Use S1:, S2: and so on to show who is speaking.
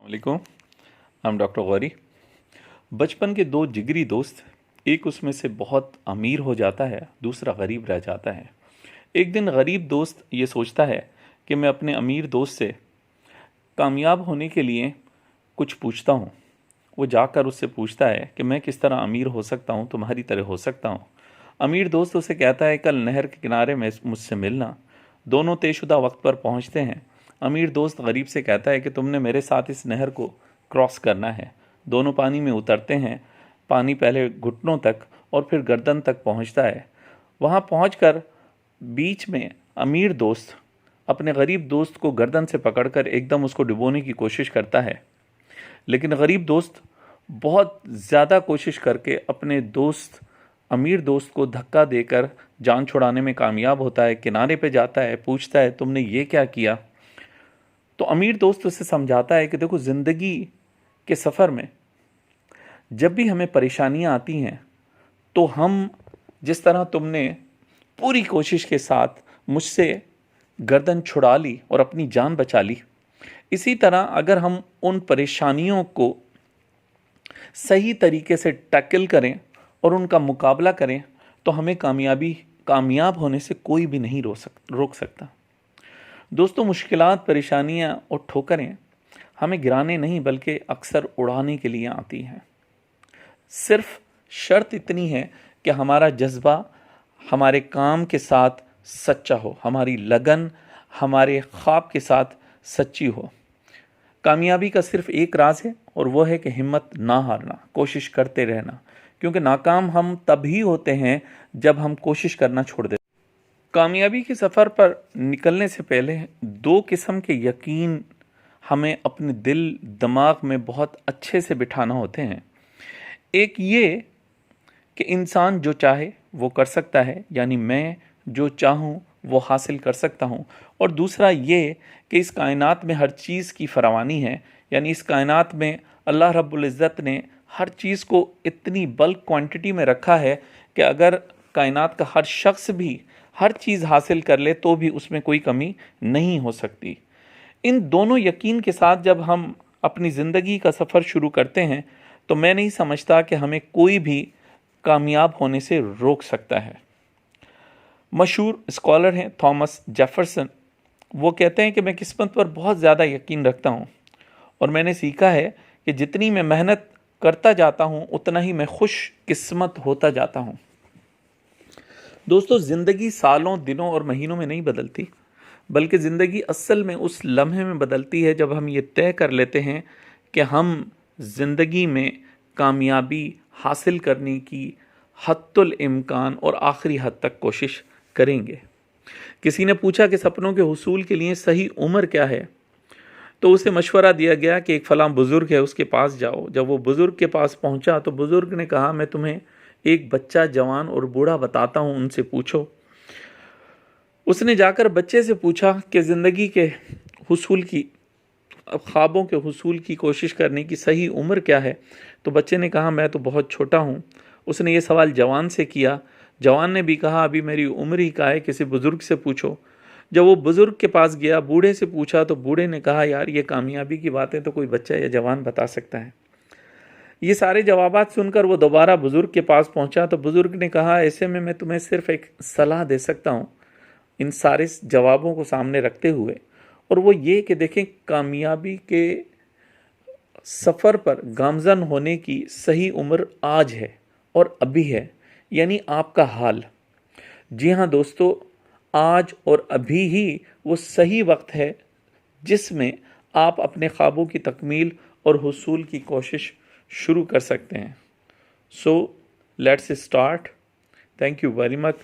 S1: वालेकुम। हम डॉक्टर गौरी। बचपन के दो जिगरी दोस्त, एक उसमें से बहुत अमीर हो जाता है, दूसरा गरीब रह जाता है। एक दिन गरीब दोस्त ये सोचता है कि मैं अपने अमीर दोस्त से कामयाब होने के लिए कुछ पूछता हूँ। वो जाकर उससे पूछता है कि मैं किस तरह अमीर हो सकता हूँ, तुम्हारी तरह हो सकता हूँ। अमीर दोस्त उसे कहता है कल नहर के किनारे में मुझसे मिलना। दोनों तयशुदा वक्त पर पहुँचते हैं। अमीर दोस्त गरीब से कहता है कि तुमने मेरे साथ इस नहर को क्रॉस करना है। दोनों पानी में उतरते हैं। पानी पहले घुटनों तक और फिर गर्दन तक पहुँचता है। वहाँ पहुँचकर बीच में अमीर दोस्त अपने गरीब दोस्त को गर्दन से पकड़कर एकदम उसको डुबोने की कोशिश करता है, लेकिन गरीब दोस्त बहुत ज़्यादा कोशिश करके अपने दोस्त अमीर दोस्त को धक्का देकर जान छुड़ाने में कामयाब होता है। किनारे पे जाता है, पूछता है तुमने ये क्या किया। तो अमीर दोस्त उसे समझाता है कि देखो, ज़िंदगी के सफ़र में जब भी हमें परेशानियां आती हैं तो हम, जिस तरह तुमने पूरी कोशिश के साथ मुझसे गर्दन छुड़ा ली और अपनी जान बचा ली, इसी तरह अगर हम उन परेशानियों को सही तरीके से टैकल करें और उनका मुकाबला करें तो हमें कामयाब होने से कोई भी नहीं रोक सकता। दोस्तों, मुश्किलात, परेशानियां और ठोकरें हमें गिराने नहीं बल्कि अक्सर उड़ाने के लिए आती हैं। सिर्फ शर्त इतनी है कि हमारा जज्बा हमारे काम के साथ सच्चा हो, हमारी लगन हमारे ख्वाब के साथ सच्ची हो। कामयाबी का सिर्फ एक राज है और वो है कि हिम्मत ना हारना, कोशिश करते रहना, क्योंकि नाकाम हम तभी होते हैं जब हम कोशिश करना छोड़ देते। कामयाबी के सफ़र पर निकलने से पहले दो किस्म के यकीन हमें अपने दिल दिमाग में बहुत अच्छे से बिठाना होते हैं। एक ये कि इंसान जो चाहे वो कर सकता है, यानी मैं जो चाहूँ वो हासिल कर सकता हूँ। और दूसरा ये कि इस कायनात में हर चीज़ की फरावानी है, यानी इस कायनात में अल्लाह रब्बुल इज़्ज़त ने हर चीज़ को इतनी बल्क क्वांटिटी में रखा है कि अगर कायनात का हर शख्स भी हर चीज़ हासिल कर ले तो भी उसमें कोई कमी नहीं हो सकती। इन दोनों यकीन के साथ जब हम अपनी ज़िंदगी का सफ़र शुरू करते हैं तो मैं नहीं समझता कि हमें कोई भी कामयाब होने से रोक सकता है। मशहूर स्कॉलर हैं थॉमस जेफरसन। वो कहते हैं कि मैं किस्मत पर बहुत ज़्यादा यकीन रखता हूँ और मैंने सीखा है कि जितनी मैं मेहनत करता जाता हूँ उतना ही मैं खुश किस्मत होता जाता हूँ। दोस्तों, ज़िंदगी सालों, दिनों और महीनों में नहीं बदलती, बल्कि ज़िंदगी असल में उस लम्हे में बदलती है जब हम ये तय कर लेते हैं कि हम ज़िंदगी में कामयाबी हासिल करने की हद्दुल इम्कान और आखिरी हद तक कोशिश करेंगे। किसी ने पूछा कि सपनों के हुसूल के लिए सही उम्र क्या है, तो उसे मशवरा दिया गया कि एक फलां बुज़ुर्ग है, उसके पास जाओ। जब वो बुज़ुर्ग के पास पहुंचा तो बुज़ुर्ग ने कहा, मैं तुम्हें एक बच्चा, जवान और बूढ़ा बताता हूं, उनसे पूछो। उसने जाकर बच्चे से पूछा कि ज़िंदगी के हुसूल की, ख्वाबों के हुसूल की कोशिश करने की सही उम्र क्या है। तो बच्चे ने कहा, मैं तो बहुत छोटा हूँ। उसने ये सवाल जवान से किया। जवान ने भी कहा, अभी मेरी उम्र ही का है, किसी बुज़ुर्ग से पूछो। जब वो बुज़ुर्ग के पास गया, बूढ़े से पूछा तो बूढ़े ने कहा, यार ये कामयाबी की बातें तो कोई बच्चा या जवान बता सकता है। ये सारे जवाबात सुनकर वो दोबारा बुज़ुर्ग के पास पहुंचा तो बुज़ुर्ग ने कहा, ऐसे में मैं तुम्हें सिर्फ एक सलाह दे सकता हूँ इन सारे जवाबों को सामने रखते हुए, और वो ये कि देखें, कामयाबी के सफ़र पर गामज़न होने की सही उम्र आज है और अभी है, यानी आपका हाल। जी हाँ दोस्तों, आज और अभी ही वो सही वक्त है जिसमें आप अपने ख्वाबों की तकमील और हुसूल की कोशिश शुरू कर सकते हैं। So let's start. Thank you very much.